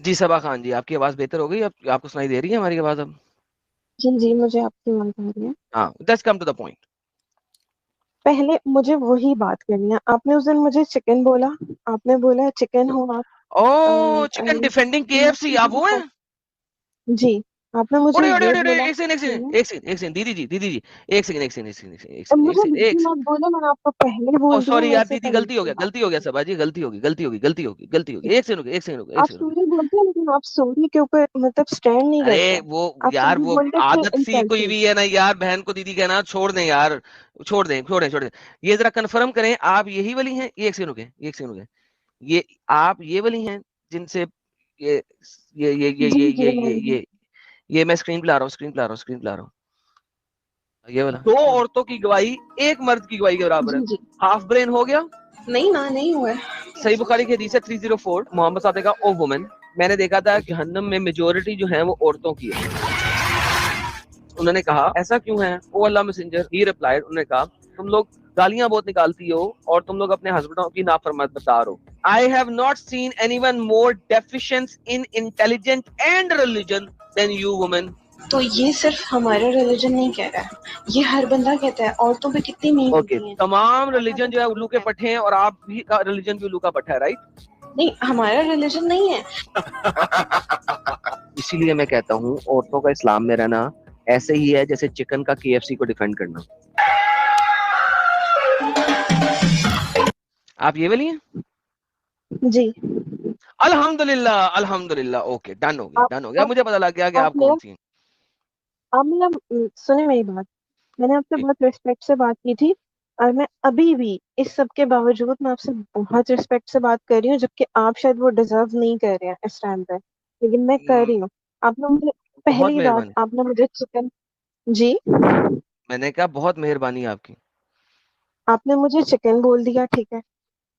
جی صبا خان جی، آپ کی آواز بہتر ہو گئی؟ اب آپ کو سنائی دے رہی ہے ہماری آواز اب؟ جی جی مجھے آپ کی آواز آ رہی ہے. ہاں، let's come to the point. پہلے مجھے وہی بات کرنی ہے. آپ نے اس دن مجھے چکن بولا، آپ نے بولا چکن ہو آپ. او چکن ڈیفینڈنگ کے ایف سی، آپ وہ ہیں؟ جی آپ نے مجھے اڑے اڑے یہ اڑے، بولا. ایک سیکنڈ ایک سیکنڈ ایک سیکنڈ ایک سیکنڈ دیدی جی، دیدی جی ایک سیکنڈ ایک سیکنڈ ایک سیکنڈ ایک سیکنڈ مجھے ایک دیدی سیکنڈ. مت بولو، میں نے آپ کو پہلے او بول دیا سوری میرے یار سے دیدی، طریقے غلطی ہو سے گیا، بات. غلطی ہو گیا صبا جی، غلطی ہوگی، غلطی ہوگی، غلطی ہوگی، غلطی ہوگی. ایک سیکنڈ ایک سیکنڈ ایک آپ سیکنڈ. سوری بولتے ہیں لیکن آپ سوری کے اوپر مطلب اسٹینڈ نہیں ارے کرتے. وہ آپ یار سوری وہ بولتے تھے عادت سی کوئی انسلٹنگ. بھی ہے نا یار، بہن کو دیدی کہنا. چھوڑ دیں یار، چھوڑ دیں چھوڑ دیں چھوڑ دیں. یہ ذرا کنفرم کریں، آپ یہی والی ہیں؟ ایک سیکنڈ رکیں، ایک سیکنڈ رکیں. یہ آپ یہ والی ہیں جن سے یہ یہ یہ یہ جی یہ جی یہ یہ یہ یہ میں اسکرین پہ لا رہا ہوں، اسکرین پہ لا رہا ہوں، اسکرین پہ لا رہا ہوں. یہ والا دو عورتوں کی گواہی ایک مرد کی گواہی کے برابر ہے. جی جی ہاف برین ہو گیا. نہیں نا، نہیں ہوا ہے. صحیح بخاری کی حدیث ہے 304، محمد صاحب نے کہا او وومن، میں نے دیکھا تھا کہ جہنم میں میجورٹی جو ہے وہ عورتوں کی ہے. انہوں نے کہا ایسا کیوں ہے او اللہ میسنجر؟ ہی ریپلائیڈ، انہوں نے کہا تم لوگ گالیاں بہت نکالتی ہو اور تم لوگ اپنے ہسبینڈوں کی نافرمانی بتا رہو. I have not seen anyone more deficient in intelligence and religion than you women. تو یہ صرف ہمارا ریلیجن نہیں کہہ رہا ہے، یہ ہر بندہ کہتا ہے. عورتوں پہ کتنی مین اوکے، ہوتی ہیں. تمام ریلیجن جو ہے الو کے پٹھے ہیں اور آپ بھی کا ریلیجن بھی الو کا پٹھا ہے، رائٹ؟ نہیں ہمارا ریلیجن نہیں ہے. اسی لیے میں کہتا ہوں عورتوں کا اسلام میں رہنا ایسے ہی ہے جیسے چکن کا KFC کو ڈیفینڈ کرنا. آپ یہ والی ہیں؟ جی الحمدللہ الحمدللہ. اوکے ڈن ہو گیا، ڈن ہو گیا، آپ مجھے پتا لگ گیا کہ آپ میرا کون سی ہیں. آپ میرا سنیں میری بات. میں نے آپ سے جی. بہت ریسپیکٹ سے بات کی تھی، اور میں ابھی بھی اس سب کے باوجود میں آپ سے بہت ریسپیکٹ سے بات کر رہی ہوں، جبکہ آپ شاید وہ ڈیزرو نہیں کر رہے ہیں اس ٹائم پہ، لیکن میں کر رہی ہوں. آپ نے مجھے بہت پہلی بات مہربانی. آپ نے مجھے چکن. جی میں نے کہا بہت مہربانی آپ کی. آپ نے مجھے چکن بول دیا، ٹھیک ہے.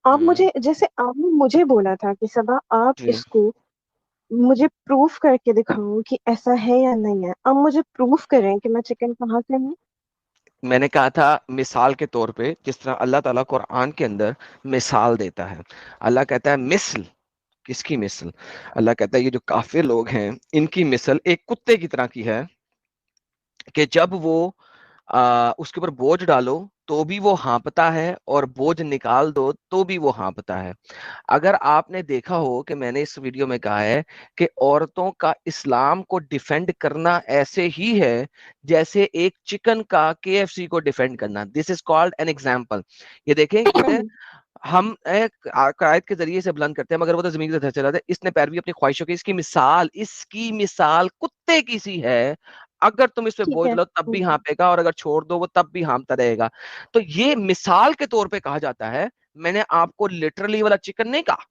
آپ ہوں. مجھے جیسے آپ نے مجھے بولا تھا کہ صبا آپ جی اس کو مجھے پروف کر کے دکھاؤ کہ ایسا ہے یا نہیں ہے. اب مجھے پروف کریں کہ میں چکن کہاں سے ہوں. میں نے کہا تھا مثال کے طور پہ، جس طرح اللہ تعالیٰ قرآن کے اندر مثال دیتا ہے. اللہ کہتا ہے مثل. کس کی مثل؟ اللہ کہتا ہے یہ جو کافر لوگ ہیں ان کی مثل ایک کتے کی طرح کی ہے کہ جب وہ اس کے اوپر بوجھ ڈالو تو بھی وہ ہانپتا ہے اور بوجھ نکال دو تو بھی وہ ہانپتا ہے. اگر آپ نے دیکھا ہو کہ میں نے اس ویڈیو میں کہا ہے کہ عورتوں کا اسلام کو ڈیفینڈ کرنا ایسے ہی ہے جیسے ایک چکن کا KFC کو ڈیفینڈ کرنا. دس از کالڈ این ایگزامپل. یہ دیکھیں یہ ہم ایک عقائد کے ذریعے سے بلند کرتے ہیں مگر وہ تو زمین سے چلا جاتا ہے. اس نے پیروی اپنی خواہشوں کی. اس کی مثال کتے کی سی ہے. اگر تم اس پہ ٹھیک بوجھ ہے. لو تب بھی ہانپے گا اور اگر چھوڑ دو وہ تب بھی ہانپتا رہے گا. تو یہ مثال کے طور پہ کہا جاتا ہے. میں نے آپ کو لٹرلی والا چکن نہیں کہا،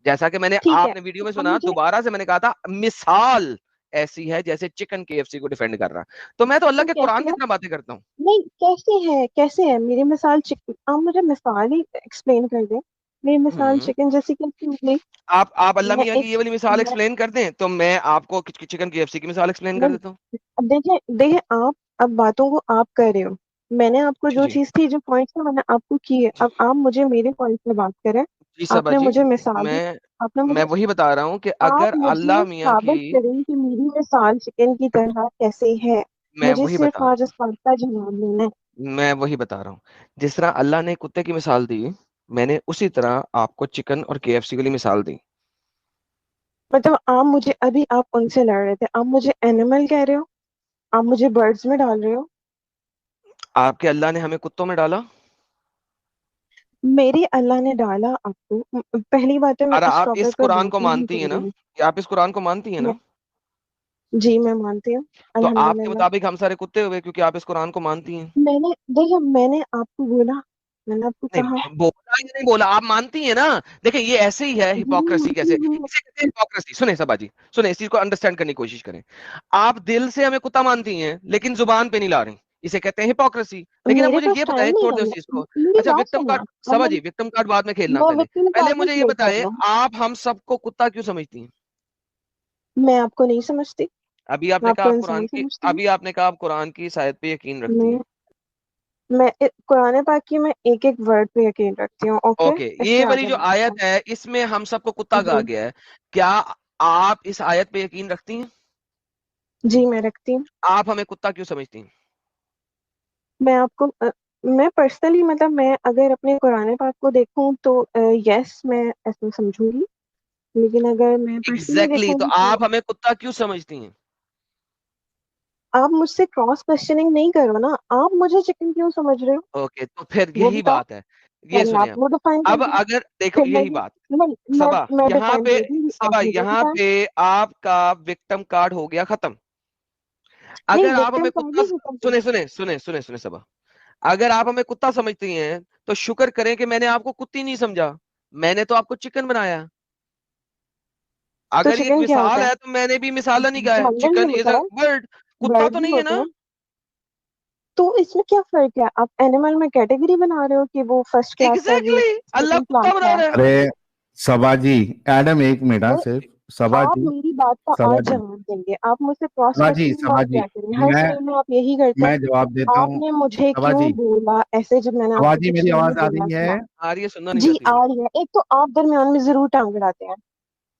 جیسا کہ میں نے ٹھیک ہے آپ نے ویڈیو میں اب سنا. مجھے دوبارہ سے میں نے کہا تھا مثال ایسی ہے جیسے چکن KFC کو ڈیفینڈ کر رہا. تو میں تو اللہ کے قرآن کیسے کی ہے؟ طرح باتیں کرتا ہوں. نہیں کیسے ہے، کیسے ہے میری مثال چکن؟ آپ مجھے مثال ہی ایکسپلین کر دیں. میری مثال ہوں. چکن جیسی کیسی ہو گئی؟ آپ اللہ میں میاں ایک کی یہ والی مثال میں ایکسپلین کر دیں تو میں آپ کو چکن KFC کی مثال ایکسپلین کر میں- دیتا ہوں. اب دیکھیں آپ اب باتوں کو آپ کر رہے ہو. میں نے آپ کو جی جو جی چیز تھی، جو پوائنٹس تھے، میں نے آپ کو کیے. اب آپ مجھے میرے پوائنٹ پہ بات کریں. جی آپ صبا نے جی، مجھے مثال دی. میں آپ نے میں مجھے وہی بتا رہا ہوں کہ اگر آپ مجھے اللہ میاں کی، ثابت کریں کہ میری مثال چکن کی طرح کیسے ہے. میں مجھے وہی صرف بتا رہا آج اس بات کا جواب لینا ہے. ہوں، میں وہی بتا رہا ہوں. جس طرح اللہ نے کتے کی مثال دی، میں نے اسی طرح آپ کو چکن اور KFC کے لیے مثال دی. مطلب آپ مجھے ابھی آپ ان سے لڑ رہے تھے، آپ مجھے اینیمل کہہ رہے ہو، آپ مجھے برڈز میں ڈال رہے ہو. آپ کے اللہ نے ہمیں کتوں میں ڈالا. میری اللہ نے ڈالا آپ کو. پہلی بات ہے میں اور اس آپ ٹاپک اس پہ قرآن بات کو نہیں مانتی ہیں کر نا؟ رہی ہوں. کہ آپ اس قرآن کو مانتی ہیں نا؟ میں جی میں مانتی ہوں تو آپ کے الحمدللہ. مطابق ہم سارے کتے ہوئے کیونکہ آپ اس قرآن کو مانتی ہیں. میں نے دیکھا، میں نے آپ کو بولا، میں نے آپ کو کہا. نہیں بولا یا نہیں بولا، آپ مانتی ہیں نا. دیکھیں یہ ایسے ہی ہے ہپوکریسی. کیسے اسے کہتے ہیں ہپوکریسی؟ سنیں سبا جی سنیں، اس چیز کو انڈرسٹینڈ کرنے کی کوشش کریں. آپ دل سے ہمیں کتا مانتی ہیں لیکن زبان پہ نہیں لا رہی، اسے کہتے ہیں ہپوکریسی. لیکن اب میرے مجھے یہ پاس ٹائم بتائیں، نہیں چھوڑ ہے. دیں اس چیز کو. میری اچھا بات وکٹم سننا. کارڈ اب سبا جی، وکٹم کارڈ بعد میں کھیلنا. میں پہلے وکٹم پہلے کارڈ میں مجھے یہ پلے کر بتائیں لوں. آپ ہم سب کو کتا کیوں سمجھتی ہیں؟ میں آپ کو نہیں سمجھتی، ابھی آپ میں نے آپ کہا کو آپ انسان قرآن کی، سمجھتی ہوں. ابھی آپ نے کہا آپ قرآن کی شاید پہ یقین رکھتی میں ہیں. میں قرآن پاک کی میں ایک ایک ورڈ پہ یقین رکھتی ہوں. اوکے اوکے، اس سے یہ والی آگے جو بڑھتے آیت ہے اس میں ہم سب کو کتا ہیں. کہا جی گیا ہے. کیا آپ اس آیت پہ یقین رکھتی ہیں؟ جی میں رکھتی ہوں. آپ ہمیں کتا کیوں سمجھتی ہیں؟ میں آپ کو میں پرسنلی مطلب میں اگر اپنے قرآن پاک کو دیکھوں تو یس میں ایسا سمجھوں گی، لیکن اگر میں پرسنلی ایگزیکٹلی، دیکھوں تو گی تو آپ ہمیں کتا کیوں سمجھتی ہیں؟ آپ مجھ سے کراس کوشچننگ نہیں کرو نا. آپ مجھے چکن کیوں سمجھ رہے ہو اوکے، تو پھر وہ یہی بتاؤ. بات ہے. یہ پہلے سنیں آپ آپ، وہ ڈیفائن کر اب دیں، اگر دیکھو پھر یہی بات. میں صبا میں یہاں ڈیفائن پہ، کر دوں گی، صبا آپ مجھے یہاں بتائیں. پہ آپ کا وکٹم کارڈ ہو گیا ختم. نہیں اگر آپ وکٹم ہمیں کارڈ کتا، نہیں ہوتا سنیں سنیں سنیں سنیں سنیں صبا، اگر آپ ہمیں کتا سمجھتی ہیں تو شکر کریں کہ میں نے آپ کو کتی نہیں سمجھا، میں نے تو آپ کو چکن بنایا. تو اگر یہ ایک چکن کیا ہوتا مثال ہے تو میں نے بھی مثال نہیں کہا ہے. جانور چکن بھی از ہوتا اے ہے، برڈ. کتا برڈ تو بھی نہیں ہے ہوتے نا؟ ہیں. تو اس میں کیا فرق ہے؟ آپ اینیمل میں کیٹیگری بنا رہے ہو کہ وہ فرسٹ کلاس ہے، وہ ایگزیکٹلی، اللہ سیکنڈ کتا کلاس بنا ہے. رہا ہے. ارے صبا جی، ایڈم ایک منٹ، نہیں، صرف صبا آپ جی. میری بات کا صبا آج جی، جواب دیں گے. آپ مجھ سے کراس صبا جی، کوشچنگ صبا آپ جی، کیا کریں؟ ہر میں ٹائم میں آپ یہی کرتے میں ہیں. جواب دیتا آپ ہوں. نے مجھے صبا کیوں جی، بولا ایسے جب میں نے آپ صبا کو جی کچھ میری نہیں آواز آ بولا رہی تھا؟ ہے؟ آ رہی ہے، سننا نہیں جی چاہتی آ وہ. رہی ہے. ایک تو آپ درمیان میں ضرور ٹانگ اڑاتے ہیں.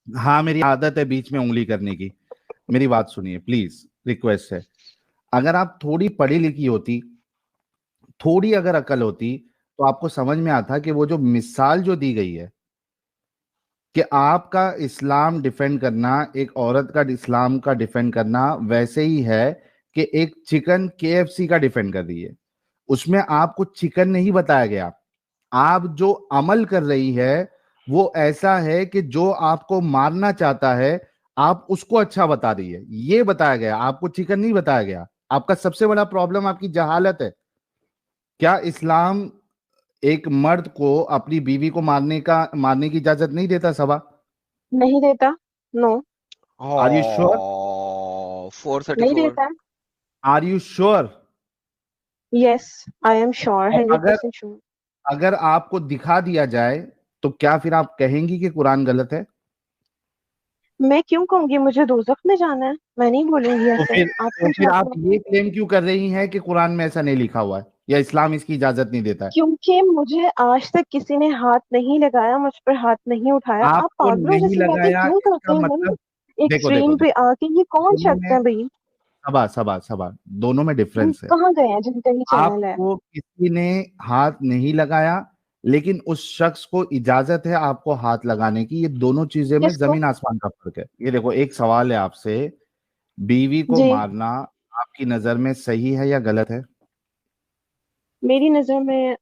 ہاں میری عادت ہے بیچ میں انگلی کرنے کی. میری بات سنیے پلیز، ریکویسٹ ہے. اگر آپ تھوڑی پڑھی لکھی ہوتی، تھوڑی اگر عقل ہوتی، تو آپ کو سمجھ میں آتا کہ وہ جو مثال جو دی گئی ہے کہ آپ کا اسلام ڈیفینڈ کرنا، ایک عورت کا اسلام کا ڈیفینڈ کرنا ویسے ہی ہے کہ ایک چکن KFC کا ڈیفینڈ کر رہی ہے. اس میں آپ کو چکن نہیں بتایا گیا. آپ جو عمل کر رہی ہے وہ ایسا ہے کہ جو آپ کو مارنا چاہتا ہے آپ اس کو اچھا بتا رہی ہے، یہ بتایا گیا. آپ کو چکن نہیں بتایا گیا. آپ کا سب سے بڑا پرابلم آپ کی جہالت ہے. کیا اسلام ایک مرد کو اپنی بیوی کو مارنے کی اجازت نہیں دیتا صبا؟ نہیں دیتا. نو. آر یو شور؟ نہیں 434. دیتا. آر یو شور؟ یس آئی ایم شیور، اور 100% شیور. اگر آپ کو دکھا دیا جائے تو کیا پھر آپ کہیں گی کہ قرآن غلط ہے؟ میں کیوں کہوں گی؟ مجھے دوزخ میں جانا ہے، میں نہیں بولوں گی تو ایسے. پھر آپ تو کچھ پھر آپ آپ یہ کلیم کیوں کر رہی ہیں کہ قرآن میں ایسا نہیں لکھا ہوا ہے یا اسلام اس کی اجازت نہیں دیتا ہے؟ کیونکہ مجھے آج تک کسی نے ہاتھ نہیں لگایا، مجھ پر ہاتھ نہیں اٹھایا. آپ آپ کو پاگلوں نہیں جیسی باتیں لگایا کیوں اس کرتے کا ہیں بھائی؟ مطلب، دیکھو دیکھو ایکسٹریم پہ دیکھو، آ کے یہ کون دونوں شخص میں ہے بھائی؟ سبا دونوں میں ڈفرنس ہے. کہاں گئے ہیں جن کا یہ آپ چینل ہے؟ کو کسی نے ہاتھ نہیں لگایا لیکن اس شخص کو اجازت ہے آپ کو ہاتھ لگانے کی. یہ دونوں چیزیں میں کس کو؟ زمین آسمان کا فرق ہے. یہ دیکھو ایک سوال ہے آپ سے، بیوی کو جی مارنا آپ کی نظر میں صحیح ہے یا غلط ہے؟ میری نظر میں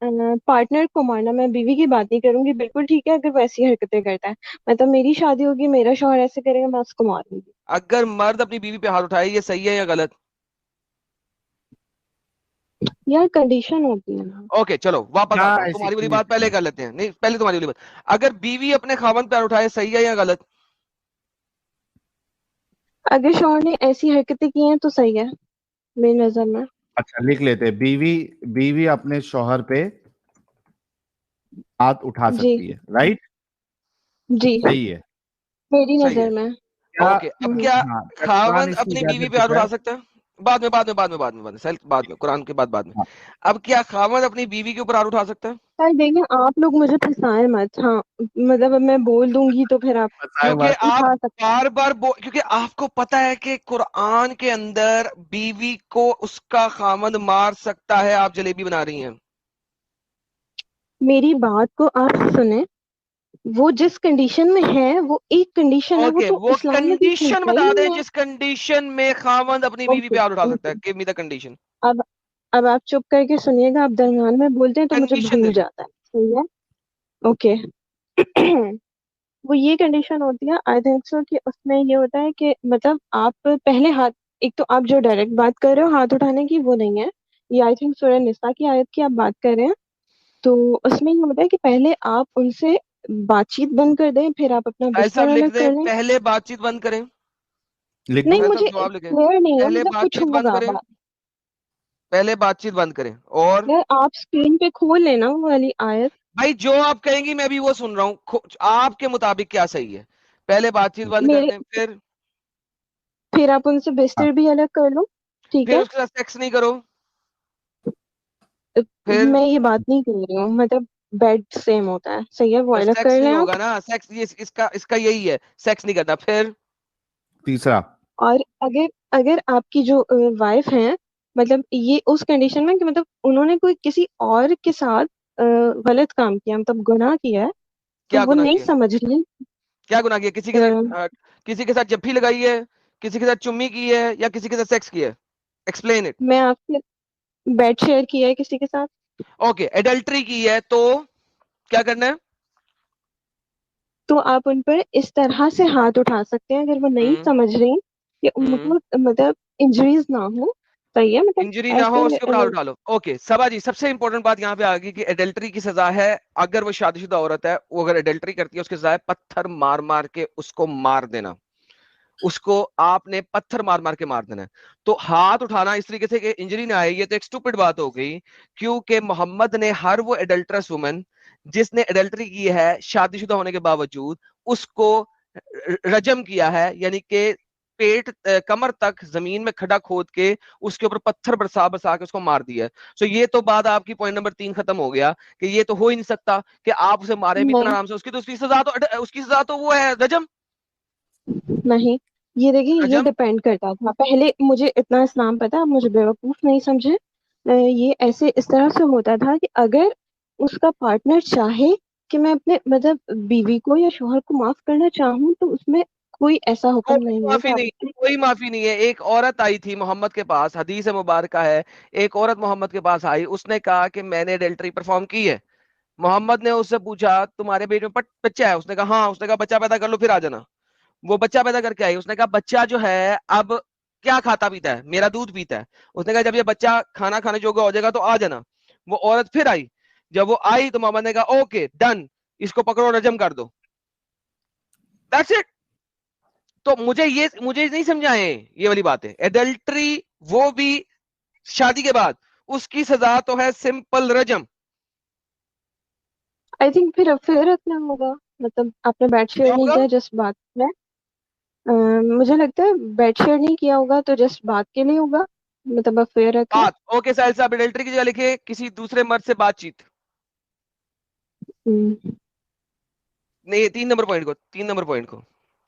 پارٹنر کو مارنا، میں بیوی کی بات نہیں کروں گی، بالکل ٹھیک ہے اگر ویسی حرکتیں کرتا ہے. مطلب میری شادی ہوگی، میرا شوہر ایسے کرے گا، میں اس کو ماروں گی. اگر مرد اپنی بیوی پہ ہاتھ اٹھائے یہ صحیح ہے یا غلط؟ یار کنڈیشن ہوتی ہے نا. اوکے چلو واپس کیا آتا ہوں، ایسی تمہاری والی بات کنڈیشن پہلے ہے؟ کر لیتے ہیں. نہیں پہلے تمہاری والی بات، اگر بیوی اپنے خاوند پہ ہاتھ اٹھائے صحیح ہے یا غلط؟ اگر شوہر نے ایسی حرکتیں کی ہیں تو صحیح ہے میری نظر میں. اچھا لکھ لیتے، بیوی اپنے شوہر پہ ہاتھ اٹھا جی سکتی ہے، رائٹ؟ جی صحیح ہے. میری صحیح ہے. نظر میں. کیا اوکے، اب ہوں. کیا کیا قرآن خاوند اس کی اپنی بیوی اجازت پہ ہاتھ دیتا ہے؟ اٹھا سکتا ہے؟ بعد میں قرآن کے بعد میں. ہاں. اب کیا خاوند اپنی بیوی کے اوپر ہاتھ اٹھا سکتا ہے؟ سر دیکھیں آپ لوگ مجھے پھنسائیں مت. ہاں مطلب اب میں بول دوں گی تو پھر آپ بتائے کیونکہ بات. آپ اٹھا سکتے ہیں. بار بار کیونکہ آپ کو پتا ہے کہ قرآن کے اندر بیوی کو اس کا خاوند مار سکتا ہے. آپ جلیبی بنا رہی ہیں. میری بات کو آپ سنیں، وہ جس کنڈیشن میں ہے وہ ایک کنڈیشن ہے، وہ اوکے، تو وہ اسلام میں کچھ کنڈیشن لکھا ہی بتا دیں نہیں ہے. جس کنڈیشن میں خاوند اپنی بیوی اوکے پہ ہاتھ اٹھا سکتا اوکے. ہے. Give me the condition. اب اب آپ چپ کر کے سنیے گا. آپ درمیان میں بولتے ہیں تو مجھے کنڈیشن دے بھول دیں. جاتا ہے. صحیح ہے. اوکے. وہ یہ کنڈیشن ہوتی ہے آئی تھنک سو کہ اس میں یہ ہوتا ہے کہ مطلب آپ پہلے ہاتھ، ایک تو آپ جو ڈائریکٹ بات کر رہے ہو ہاتھ اٹھانے کی وہ نہیں ہے. یہ آئی تھنک سورہ نساء کی آیت کی آپ بات کر رہے ہیں. تو اس میں یہ ہوتا ہے کہ پہلے آپ ان سے بات چیت بند کر دیں، پھر آپ اپنا ساحل بستر صاحب لکھ الگ دیں کر لیں. پہلے بات چیت بند کریں. لکھ دوں؟ نہیں ساحل مجھے صاحب جواب لکھیں کلیئر نہیں ہے، پہلے مطلب بات کچھ چیت بند ہوگا. کریں. پہلے بات چیت بند کریں. اور یار آپ اسکرین پہ کھول لینا وہ والی آیت. بھائی جو آپ کہیں گی میں بھی وہ سن رہا ہوں. آپ کے مطابق کیا صحیح ہے؟ پہلے بات چیت بند کر میرے دیں، پھر آپ ان سے ہاں. بستر بھی الگ کر لو. ٹھیک پھر ہے. اس کے ساتھ سیکس نہیں کرو. پھر میں یہ بات نہیں کر رہی ہوں، مطلب بیڈ سیم ہوتا ہے. صحیح ہے وہ تو الگ کر سیکس نہیں لیں ہوگا آپ. نا. سیکس اس کا یہی ہے، سیکس نہیں کرنا. پھر تیسرا اور اگر اگر آپ کی جو وائف ہیں مطلب یہ اس کنڈیشن میں کہ مطلب انہوں نے کوئی کسی اور کے ساتھ غلط کام کیا مطلب گناہ کیا ہے تو کیا وہ گناہ نہیں کیا؟ سمجھ رہی. کیا گناہ کیا؟ کسی کے ساتھ جفی لگائی ہے، کسی کے ساتھ چمی کی ہے، یا کسی کے ساتھ سیکس کیا ہے؟ Explain it. میں آپ سے بیڈ شیئر کیا ہے کسی کے ساتھ. اوکے، ایڈلٹری کی ہے تو کیا کرنا ہے؟ تو آپ ان پر اس طرح سے ہاتھ اٹھا سکتے ہیں اگر وہ نہیں ہوں سمجھ رہی کہ ان ہوں کو مطلب انجریز نہ ہو. صحیح ہے مطلب انجری نہ ہو، ایسے اس کے اوپر ہاتھ اٹھا لو. اوکے صبا جی، سب سے امپورٹنٹ بات یہاں پہ آ گئی کہ ایڈلٹری کی سزا ہے، اگر وہ شادی شدہ عورت ہے، وہ اگر ایڈلٹری کرتی ہے اس کی سزا ہے پتھر مار مار کے اس کو مار دینا. اس کو آپ نے پتھر مار مار کے مار دینا ہے. تو ہاتھ اٹھانا اس طریقے سے کہ انجری نہ آئے، یہ تو ایک اسٹوپڈ بات ہو گئی، کیونکہ محمد نے ہر وہ ایڈلٹرس وومن جس نے ایڈلٹری کی ہے شادی شدہ ہونے کے باوجود اس کو رجم کیا ہے، یعنی کہ پیٹ کمر تک زمین میں کھڈا کھود کے اس کے اوپر پتھر برسا برسا کے اس کو مار دیا ہے. سو یہ تو بات آپ کی پوائنٹ نمبر 3 ختم ہو گیا کہ یہ تو ہو ہی نہیں سکتا کہ آپ اسے مارے بھی اتنا نہیں آرام سے. اس کی سزا تو وہ ہے رجم. نہیں یہ دیکھیں یہ رجم ڈپینڈ کرتا تھا. پہلے مجھے اتنا اسلام پتا مجھے بیوقوف نہیں سمجھے. یہ ایسے اس طرح سے ہوتا تھا کہ اگر اس کا پارٹنر چاہے کہ میں اپنے مطلب بیوی کو یا شوہر کو معاف کرنا چاہوں تو اس میں کوئی ایسا حکم کوئی نہیں ہے کہ معافی آپ نہیں، کوئی معافی نہیں ہے. ایک عورت آئی تھی محمد کے پاس، حدیث مبارکہ ہے، ایک عورت محمد کے پاس آئی، اس نے کہا کہ میں نے ایڈلٹری پرفارم کی ہے. محمد نے اس سے پوچھا تمہارے پیٹ میں بچہ ہے؟ اس نے کہا ہاں. اس نے کہا بچہ پیدا کر لو پھر آ جانا. وہ بچہ پیدا کر کے آئی. اس نے کہا بچہ جو ہے اب کیا کھاتا پیتا ہے؟ میرا دودھ پیتا ہے. اس نے کہا جب یہ بچہ کھانا کھانے جوگا ہو جائے گا تو آ جانا. وہ عورت پھر آئی. جب وہ آئی تو محمد نے کہا اوکے ڈن، اس کو پکڑو رجم کر دو. That's it. تو مجھے نہیں سمجھائے یہ والی بات ہے. ایڈلٹری وہ بھی شادی کے بعد، اس کی سزا تو ہے سمپل رجم. آئی تھنک پھر رکھنا ہوگا. مطلب آپ نے بیڈ شیئر کیا نہیں ہوگا؟ کیا جسٹ بات میں مجھے لگتا ہے بیڈ شیئر نہیں کیا ہوگا تو جسٹ بات کے لیے ہوگا. مطلب افیئر رکھنا. بات. اوکے ساحل صاحب، ایڈلٹری کی جگہ لکھے کسی دوسرے مرد سے بات چیت. نہیں 3 نمبر پوائنٹ کو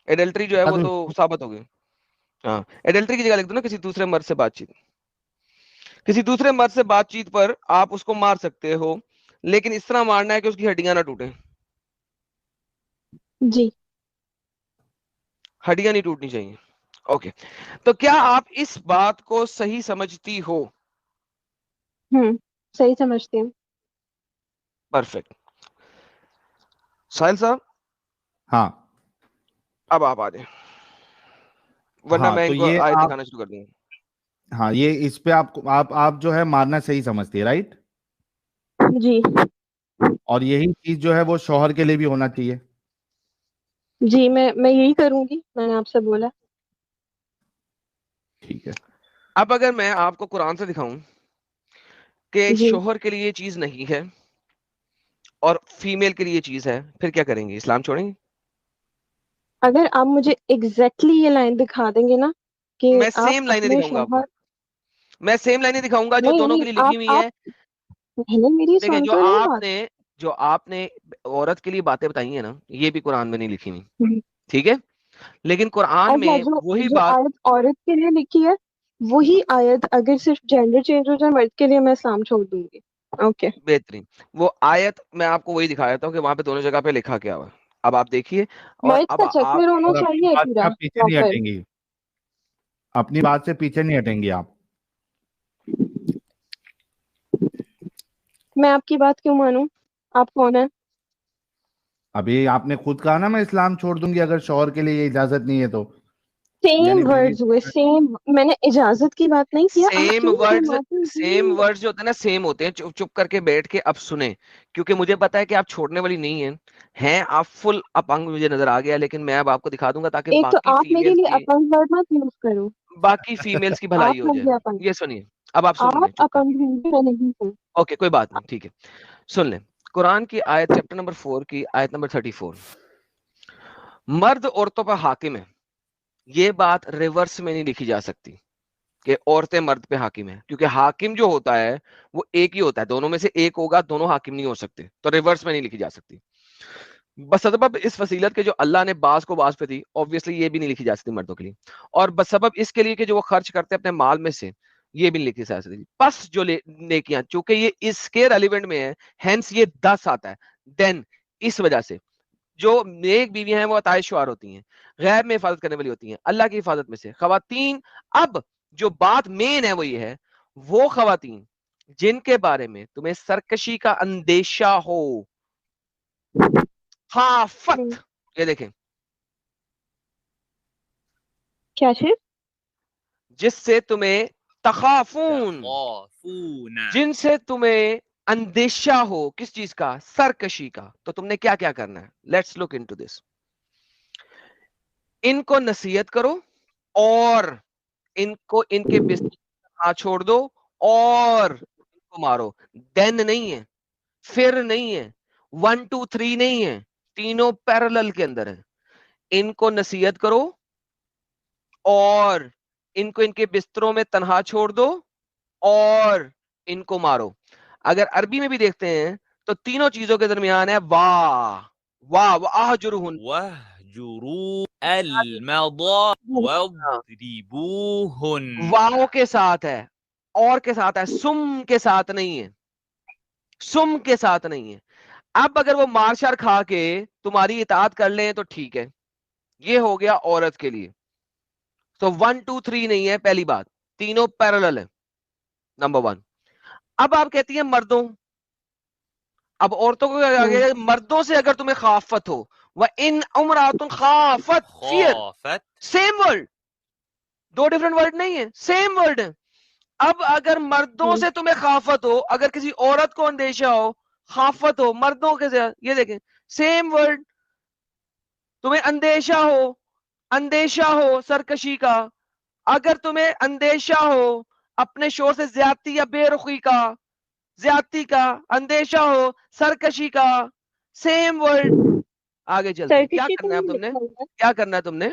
ایڈلٹری جو ہے وہ اگر تو ثابت ہو گئی. ہاں ایڈلٹری کی جگہ لکھ دو نا کسی دوسرے مرد سے بات چیت. کسی دوسرے مرد سے بات چیت پر آپ اس کو مار سکتے ہو، لیکن اس طرح مارنا ہے کہ اس کی ہڈیاں نہ ٹوٹیں. جی ہڈیاں نہیں ٹوٹنی چاہیے. اوکے تو کیا آپ اس بات کو صحیح سمجھتی ہو؟ صحیح سمجھتی ہوں. پرفیکٹ. ساحل صاحب ہاں اب آپ آ جائیں، ورنہ ہاں میں تو ان کو یہ آیت آپ دکھانا شروع کر دوں گا. ہاں یہ اس پہ آپ جو ہے مارنا صحیح سمجھتی ہے رائٹ. جی اور یہی چیز جو ہے وہ شوہر کے لیے بھی ہونا چاہیے. جی میں یہی کروں گی. میں نے آپ سے بولا. ٹھیک ہے. اب اگر میں آپ کو قرآن سے دکھاؤں کہ جی شوہر کے لیے یہ چیز نہیں ہے اور فیمیل کے لیے یہ چیز ہے، پھر کیا کریں گے؟ اسلام چھوڑیں گے؟ اگر آپ مجھے ایگزیکٹلی یہ لائن دکھا دیں گے نا کہ میں آپ سیم لائنیں اپنے دکھاؤں گا آپ کو. شوہر. میں سیم لائنیں دکھاؤں گا جو نہیں دونوں کے نہیں لیے لکھی ہوئی آپ ہیں. پہلے میری دیکھیں سن تو رہے بات. جو آپ نے عورت کے لیے باتیں بتائی ہیں نا، یہ بھی قرآن میں نہیں لکھی ہوئی. ہوں. ٹھیک ہے، لیکن قرآن اچھا میں وہی جو بات. آیت عورت کے لیے لکھی ہے وہی آیت اگر صرف جینڈر چینج ہو جائے مرد کے لیے میں اسلام چھوڑ دوں گی. اوکے بہترین. وہ آیت میں آپ کو وہی دکھا دیتا ہوں کہ وہاں پہ دونوں جگہ پہ لکھا کیا ہوا. اب آپ دیکھیے. اور مرد اب کا آپ چکر ہونا اور اپنی چاہیے بات سے پورا آپ پیچھے نہیں پراپر. ہٹیں گی. اپنی بات سے پیچھے نہیں ہٹیں گی آپ. میں آپ کی بات کیوں مانوں؟ آپ کون ہیں؟ ابھی آپ نے خود کہا نا میں اسلام چھوڑ دوں گی اگر شوہر کے لیے یہ اجازت نہیں ہے تو. سیم یعنی بیوی ورڈز ہوئے سیم. میں نے اجازت کی بات نہیں کیا. آپ سیم کیوں ورڈز شرماتے سیم ہیں؟ ورڈز جو ہوتے ہیں نا سیم ہوتے ہیں. چپ چپ کر کے بیٹھ کے اب سنیں، کیونکہ مجھے پتا ہے کہ آپ چھوڑنے والی نہیں ہیں آپ فل اپنگ. مجھے نظر آ گیا، لیکن میں اب آپ کو دکھا دوں گا تاکہ ایک تو آپ میرے لیے اپنگ ورڈ مت یوز کرو. باقی فیمیلز کی بھلائی آپ ہو جائے. لگ اپنگ. یہ سنیے، اب آپ سن لیں آپ چپ کر. اپنگ ہیں میں نہیں ہوں. اوکے کوئی بات نہیں، ٹھیک ہے سن لیں. قرآن کی آیت چیپٹر نمبر 4 کی آیت نمبر 34. مرد عورتوں پر حاکم ہے. یہ بات ریورس میں نہیں لکھی جا سکتی کہ عورتیں مرد پہ حاکم ہیں، کیونکہ حاکم جو ہوتا ہے وہ ایک ہی ہوتا ہے. دونوں میں سے ایک ہوگا، دونوں حاکم نہیں ہو سکتے. تو ریورس میں نہیں لکھی جا سکتی. بسبب اس فصیلت کے جو اللہ نے بعض کو بعض پہ دی، obviously یہ بھی نہیں لکھی جا سکتی مردوں کے لیے، اور بسبب اس کے لیے کہ جو وہ خرچ کرتے ہیں اپنے مال میں سے، یہ بھی نہیں لکھی جا سکتی. پس جو نیکیاں، چونکہ یہ اس کے ریلیونٹ میں ہے، ہینس یہ 10 آتا ہے، دین اس وجہ سے جو نیک بیوی ہیں وہ عطائے شعار ہوتی ہیں، غیب میں حفاظت کرنے والی ہوتی ہیں، اللہ کی حفاظت میں سے خواتین. اب جو بات مین ہے وہ یہ ہے، وہ خواتین جن کے بارے میں تمہیں سرکشی کا اندیشہ ہو، خافت، یہ دیکھیں، کیا چیز؟ جس سے تمہیں تخافون، تخافون جن سے تمہیں اندیشہ ہو، کس چیز کا؟ سرکشی کا. تو تم نے کیا کیا کرنا ہے؟ Let's look into this. ان کو نصیحت کرو، اور ان کو ان کے بستر چھوڑ دو، اور ان کو مارو. دین نہیں ہے، پھر نہیں ہے، 1 2 3 نہیں ہے، تینوں پیرلل کے اندر ہے. ان کو نصیحت کرو، اور ان کو ان کے بستروں میں تنہا چھوڑ دو، اور ان کو مارو. اگر عربی میں بھی دیکھتے ہیں تو تینوں چیزوں کے درمیان ہے واہ واہ واہجرہن، واہجروا المضاجع واضربوہن. واو کے ساتھ ہے، اور کے ساتھ ہے، سم کے ساتھ نہیں ہے، سم کے ساتھ نہیں ہے. اب اگر وہ مار شار کھا کے تمہاری اطاعت کر لیں تو ٹھیک ہے، یہ ہو گیا عورت کے لیے. تو 1 2 3 نہیں ہے، پہلی بات، تینوں پیرلل ہے، نمبر 1. اب آپ کہتی ہیں مردوں، اب عورتوں کو مردوں سے اگر تمہیں خافت ہو، وَإِنْ امرأۃ خافت، فیئر، خافت سیم ورڈ، دو ڈیفرنٹ ورڈ نہیں ہے، سیم ورڈ ہے. اب اگر مردوں سے تمہیں خافت ہو، اگر کسی عورت کو اندیشہ ہو، خافت ہو مردوں کے ساتھ، یہ دیکھیں سیم ورڈ. تمہیں اندیشہ ہو سرکشی کا، اگر تمہیں اندیشہ ہو اپنے شوہر سے زیادتی یا بے رخی کا، زیادتی کا اندیشہ ہو، سرکشی کا، سیم ورڈ. آگے چلتے ہیں، کیا سرکشی تو کرنا ہے اب نہیں تم نے؟ لکھا ہوا ہے. کیا کرنا ہے تم نے؟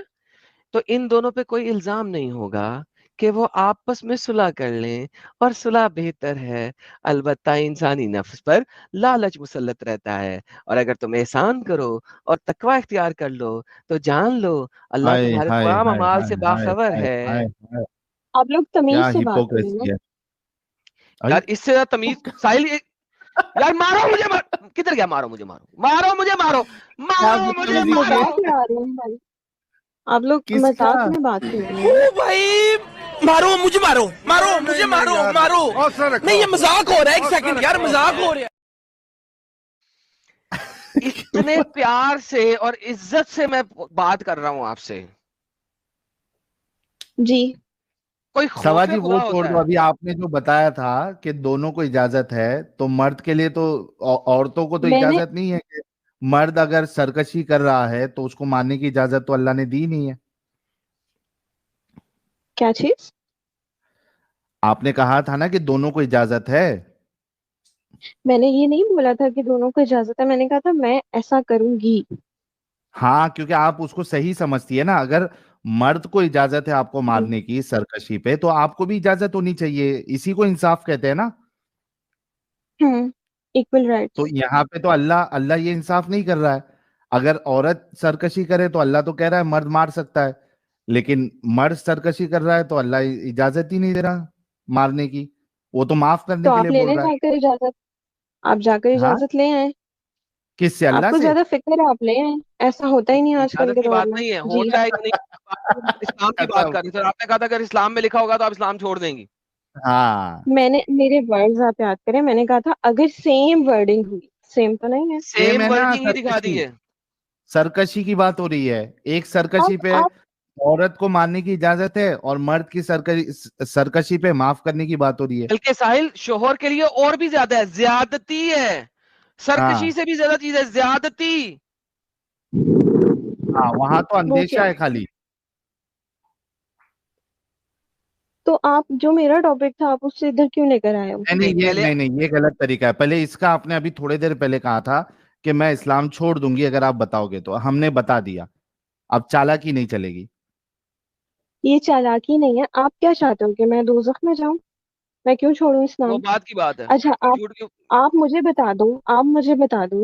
تو ان دونوں پہ کوئی الزام نہیں ہوگا کہ وہ آپس میں صلح کر لیں، اور صلح بہتر ہے. البتہ انسانی نفس پر لالچ مسلط رہتا ہے، اور اگر تم احسان کرو اور تقوی اختیار کر لو تو جان لو اللہ ہائے تمہارے ہائے تمام ہائے اعمال ہائے سے ہائے باخبر ہائے ہے. ہائے ہائے، آپ لوگ کیا تمیز سے بات کریں نا. ہپوکریسی ہے. یار اس سے زیادہ تمیز ساحل یار مارو مجھے کدھر گیا؟ مارو مجھے، مارو مجھے، مارو کیا مارو آپ مجھے، لوگ بدتمیزی کی ہے؟ مارو. مذاق اڑا رہے ہیں بھائی، آپ لوگ کس کا؟ مذاق میں بات کر رہے ہیں. او بھائی مارو مجھے، مارو مارو مجھے، مارو مارو. نہیں یہ مذاق ہو رہا ہے، ایک سیکنڈ یار، مذاق ہو رہا ہے. اتنے پیار سے اور عزت سے میں بات کر رہا ہوں آپ سے. جی کوئی سوا خوف جی وہ خدا چھوڑ ہوتا دو، ہے؟ ابھی آپ نے جو بتایا تھا کہ دونوں کو اجازت ہے، تو مرد کے لیے تو عورتوں کو تو میں نے اجازت نہیں ہے کہ مرد اگر سرکشی کر رہا ہے تو اس کو مارنے کی اجازت تو اللہ نے دی نہیں ہے. کیا چیز؟ آپ نے کہا تھا نا کہ دونوں کو اجازت ہے. میں نے یہ نہیں بولا تھا کہ دونوں کو اجازت ہے، میں نے کہا تھا میں ایسا کروں گی. ہاں کیونکہ آپ اس کو صحیح سمجھتی ہے نا. اگر مرد کو اجازت ہے آپ کو ہوں مارنے کی سرکشی پہ، تو آپ کو بھی اجازت ہونی چاہیے. اسی کو انصاف کہتے ہیں نا. Equal rights. تو یہاں پہ تو اللہ یہ انصاف نہیں کر رہا ہے. اگر عورت سرکشی کرے تو اللہ تو کہہ رہا ہے مرد مار سکتا ہے، لیکن مرد سرکشی کر رہا ہے تو اللہ اجازت ہی نہیں دے رہا مارنے کی. وہ تو معاف کرنے تو کے آپ لیے لے بول لیں رہا جا کر اجازت، آپ جا کر ہے. ہاں، اجازت لے آئیں. کس سے؟ آپ اللہ کو سے؟ زیادہ فکر ہے، آپ لے آئیں. ایسا ہوتا ہی نہیں آج کل اجازت کے کی دور بات میں. نہیں ہے، جی ہوتا ہے کہ نہیں، اسلام کی بات ختم. کر رہی سر. آپ نے کہا تھا اگر اسلام میں لکھا ہوگا تو آپ اسلام چھوڑ دیں گی. ہاں، میں نے میرے ورڈز آپ یاد کریں، میں نے کہا تھا اگر سیم ورڈنگ ہوئی، سیم تو نہیں ہے. سیم ہے سیم نا. ورڈنگ ہی دکھا دی سرکشی ہے. سرکشی کی بات ہو رہی ہے. ایک سرکشی اب پہ آپ عورت کو مارنے کی اجازت ہے، اور مرد کی سرکشی پہ معاف کرنے کی بات ہو رہی ہے. بلکہ ساحل شوہر کے لیے اور بھی زیادہ ہے، زیادتی ہے. ہاں سرکشی سے بھی زیادہ چیز ہے، زیادتی. ہاں، وہاں تو وہ اندیشہ کیا؟ ہے خالی. تو آپ جو میرا ٹاپک تھا آپ اس سے ادھر کیوں لے کر آئے ہو؟ نہیں نہیں، پہلے یہ غلط طریقہ ہے. پہلے اس کا آپ نے ابھی تھوڑے دیر پہلے کہا تھا کہ میں اسلام چھوڑ دوں گی اگر آپ بتاؤ گے، تو ہم نے بتا دیا. اب چالاکی نہیں چلے گی. یہ چالاکی نہیں ہے. آپ کیا چاہتے ہو کہ میں دوزخ میں جاؤں؟ میں کیوں چھوڑوں وہ اسلام؟ بات کی بات ہے. اچھا جھوٹ کیوں؟ آپ مجھے بتا دو، آپ مجھے بتا دو